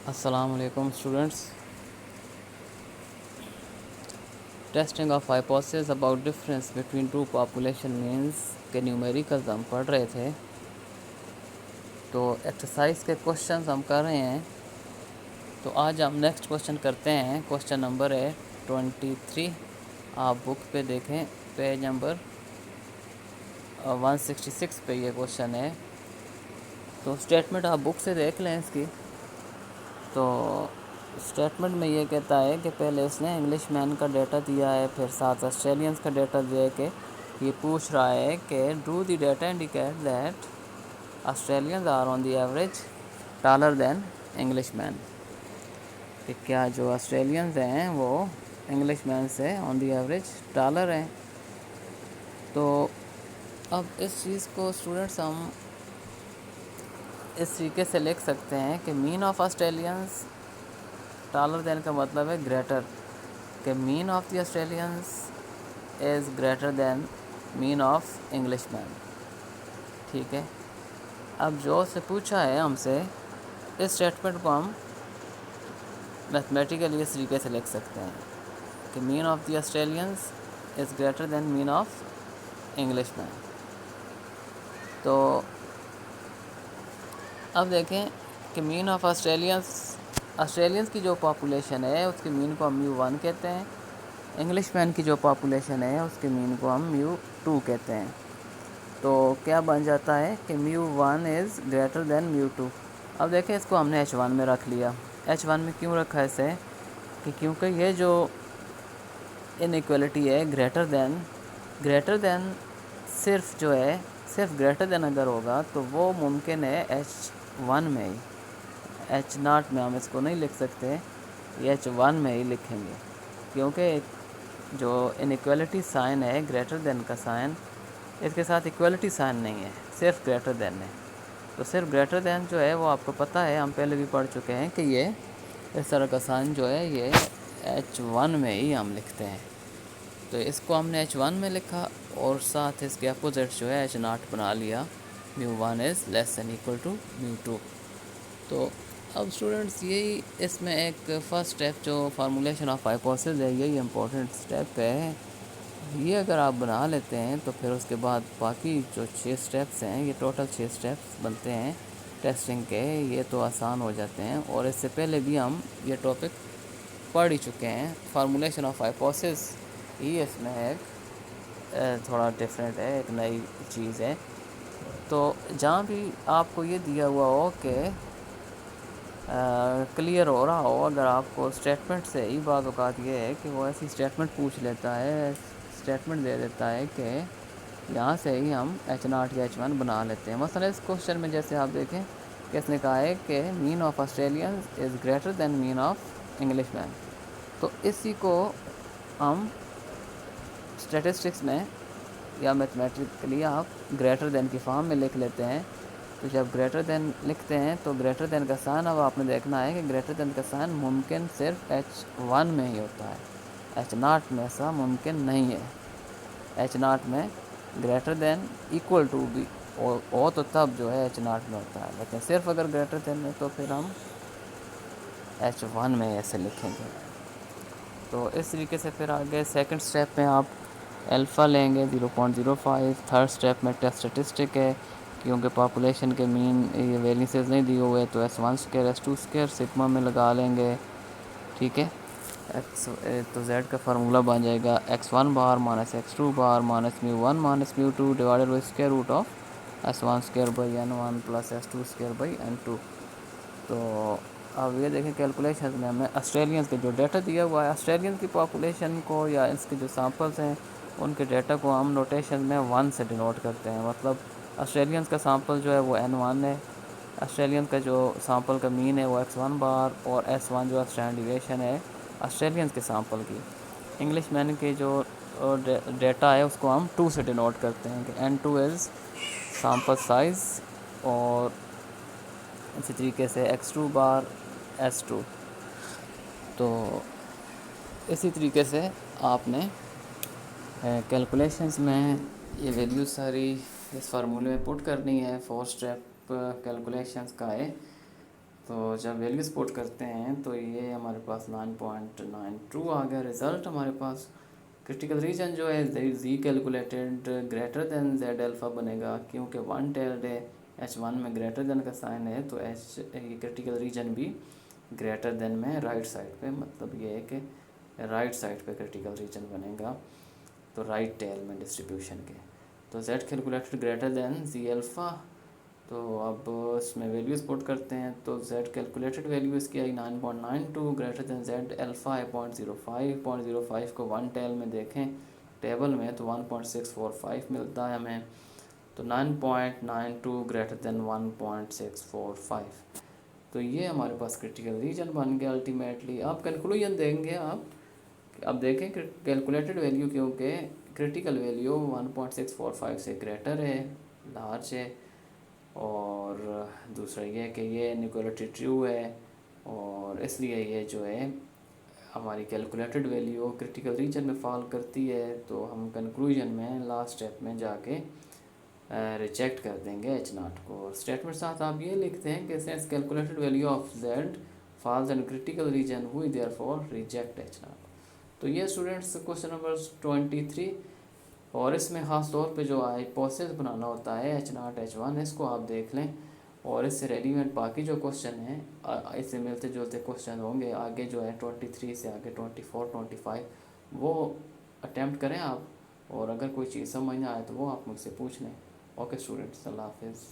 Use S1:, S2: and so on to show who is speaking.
S1: السلام علیکم students. Testing of hypotheses about difference between two population means کے numericals ہم پڑھ رہے تھے. تو ایکسرسائز کے کوشچنز ہم کر رہے ہیں. تو آج ہم نیکسٹ کوشچن کرتے ہیں. کوشچن نمبر ہے 23. آپ بک پہ دیکھیں, پیج نمبر 166 پہ یہ کوشچن ہے. تو اسٹیٹمنٹ آپ بک سے دیکھ لیں اس کی. تو اسٹیٹمنٹ میں یہ کہتا ہے کہ پہلے اس نے انگلش مین کا ڈیٹا دیا ہے, پھر ساتھ آسٹریلینس کا ڈیٹا دے کے یہ پوچھ رہا ہے کہ do the data indicate that Australians are on the average taller than English men, کہ کیا جو آسٹریلینز ہیں وہ انگلش مین سے آن دی ایوریج ٹالر ہیں. تو اب اس چیز کو اسٹوڈنٹس ہم اس طریقے سے لکھ سکتے ہیں کہ mean of Australians taller than کا مطلب ہے گریٹر, کہ mean of the Australians is greater than mean of English men. ٹھیک ہے. اب جو سے پوچھا ہے ہم سے, اس اسٹیٹمنٹ کو ہم میتھمیٹیکلی اس طریقے سے لکھ سکتے ہیں کہ mean of the Australians is greater than mean of English men. تو اب دیکھیں کہ مین آف آسٹریلینز کی جو پاپولیشن ہے اس کے مین کو ہم μ1 کہتے ہیں. انگلش مین کی جو پاپولیشن ہے اس کے مین کو ہم μ2 کہتے ہیں. تو کیا بن جاتا ہے کہ μ1 از گریٹر دین μ2. اب دیکھیں اس کو ہم نے h1 میں رکھ لیا. h1 میں کیوں رکھا ہے اسے, کہ کیونکہ یہ جو انیکویلٹی ہے گریٹر دین صرف جو ہے صرف گریٹر دین اگر ہوگا تو وہ ممکن ہے h1 میں ہی, h0 میں ہم اس کو نہیں لکھ سکتے, یہ h1 میں ہی لکھیں گے, کیونکہ جو انیکویلٹی سائن ہے گریٹر دین کا سائن, اس کے ساتھ ایکویلٹی سائن نہیں ہے, صرف گریٹر دین ہے. تو صرف گریٹر دین جو ہے وہ آپ کو پتہ ہے, ہم پہلے بھی پڑھ چکے ہیں کہ یہ اس طرح کا سائن جو ہے یہ h1 میں ہی ہم لکھتے ہیں. تو اس کو ہم نے h1 میں لکھا اور ساتھ اس کے اپوزٹ جو ہے h0 بنا لیا, μ1 از لیس دین ایکول ٹو μ2. تو اب اسٹوڈنٹس یہی اس میں ایک فرسٹ اسٹیپ جو فارمولیشن آف ہائپوتھیسز ہے, یہی امپورٹنٹ اسٹیپ ہے. یہ اگر آپ بنا لیتے ہیں تو پھر اس کے بعد باقی جو 6 اسٹیپس ہیں, یہ ٹوٹل 6 اسٹیپس بنتے ہیں ٹیسٹنگ کے, یہ تو آسان ہو جاتے ہیں. اور اس سے پہلے بھی ہم یہ ٹاپک پڑھ ہی چکے ہیں. فارمولیشن آف ہائپوتھیسز ہی اس میں ایک تھوڑا ڈفرینٹ ہے, ایک نئی چیز ہے. تو جہاں بھی آپ کو یہ دیا ہوا ہو کہ کلیئر ہو رہا ہو, اگر آپ کو اسٹیٹمنٹ سے ہی بعض اوقات یہ ہے کہ وہ ایسی اسٹیٹمنٹ پوچھ لیتا ہے, اسٹیٹمنٹ دے دیتا ہے کہ یہاں سے ہی ہم h0 یا h1 بنا لیتے ہیں. مثلا اس کوشچن میں جیسے آپ دیکھیں کہ اس نے کہا ہے کہ mean of Australians is greater than mean of English men. تو اسی کو ہم اسٹیٹسٹکس میں یا میتھمیٹکلی آپ گریٹر دین کی فارم میں لکھ لیتے ہیں. تو جب گریٹر دین لکھتے ہیں تو گریٹر دین کا سائن اب آپ نے دیکھنا ہے کہ گریٹر دین کا سائن ممکن صرف h1 میں ہی ہوتا ہے, h0 میں ایسا ممکن نہیں ہے. h0 میں گریٹر دین ایکول ٹو بھی ہو تو تب جو ہے h0 میں ہوتا ہے, لیکن صرف اگر گریٹر دین میں تو پھر ہم h1 میں ایسے لکھیں گے. تو اس طریقے سے پھر آگے سیکنڈ اسٹیپ میں آپ الفا لیں گے 0.05. تھرڈ اسٹیپ میں ٹیسٹ اسٹیٹسٹک ہے, کیونکہ پاپولیشن کے مین یہ ویریئنسز نہیں دیے ہوئے, تو s1 square s2 square sigma میں لگا لیں گے. ٹھیک ہے. تو z کا فارمولہ بن جائے گا x1 bar minus x2 bar minus μ1 minus μ2 divided by square root of s1 square by n1 plus s2 square by n2. تو اب یہ دیکھیں کیلکولیشن میں ہمیں آسٹریلینز کے جو ڈیٹا دیا ہوا ہے, آسٹریلین کی پاپولیشن کو یا اس کے جو سیمپلس ہیں ان کے ڈیٹا کو ہم نوٹیشن میں 1 سے ڈینوٹ کرتے ہیں. مطلب آسٹریلینز کا سیمپل جو ہے وہ n1 ہے, آسٹریلین کا جو سیمپل کا مین ہے وہ x1 بار, اور s1 جو اسٹینڈرڈ ڈیویشن ہے آسٹریلینز کے سیمپل کی. انگلش مین کے جو ڈیٹا ہے اس کو ہم 2 سے ڈینوٹ کرتے ہیں کہ n2 از سیمپل سائز, اور اسی طریقے سے x2 بار s2. تو اسی طریقے سے آپ نے کیلکولیشنز میں یہ ویلیوز ساری اس فارمولے میں پٹ کرنی ہے. 4 اسٹیپ کیلکولیشنز کا ہے. تو جب ویلیوز پوٹ کرتے ہیں تو یہ ہمارے پاس 9.92 آ گیا رزلٹ ہمارے پاس. کرٹیکل ریجن جو ہے Z calculated greater than Z alpha بنے گا کیونکہ ون ٹیلڈ ایچ ون میں گریٹر دین کا سائن ہے تو ایچ یہ کرٹیکل ریجن بھی گریٹر دین میں رائٹ سائڈ پہ، مطلب یہ ہے کہ رائٹ سائڈ پہ کرٹیکل ریجن بنے گا تو رائٹ ٹیل میں ڈسٹریبیوشن کے. تو Z calculated greater than Z alpha. تو اب اس میں ویلیوز پوٹ کرتے ہیں تو زیڈ کیلکولیٹڈ ویلیوز کی آئی 9.92 گریٹر دین زیڈ الفا ہے 0.05 کو ون ٹیل میں دیکھیں ٹیبل میں تو 1.645 ملتا ہے ہمیں. تو 9.92 گریٹر دین 1.645. تو یہ ہمارے پاس کرٹیکل ریجن بن گیا الٹیمیٹلی. آپ کنکلوژن دیں گے اب دیکھیں کہ کیلکولیٹڈ ویلیو کیونکہ کرٹیکل ویلیو 1.645 سے گریٹر ہے، لارج ہے، اور دوسرا یہ کہ یہ انیکوالٹی ٹرو ہے، اور اس لیے یہ جو ہے ہماری کیلکولیٹڈ ویلیو کرٹیکل ریجن میں فال کرتی ہے. تو ہم کنکلوژن میں لاسٹ اسٹیپ میں جا کے ریجیکٹ کر دیں گے ایچ ناٹ کو. اسٹیٹمنٹ ساتھ آپ یہ لکھتے ہیں کہ since calculated value of Z falls and critical region ہوئی therefore reject H naught. تو یہ اسٹوڈنٹس کوشچن نمبر 23. اور اس میں خاص طور پہ جو ہائپوتھیسس بنانا ہوتا ہے ایچ ناٹ ایچ ون، اس کو آپ دیکھ لیں، اور اس سے ریلیونٹ باقی جو کوشچن ہیں اس سے ملتے جلتے کوشچن ہوں گے آگے جو ہے 23 سے آگے 24 25 وہ اٹیمپٹ کریں آپ، اور اگر کوئی چیز سمجھ نہ آئے تو وہ آپ مجھ سے پوچھ لیں. اوکے اسٹوڈنٹس، اللہ حافظ.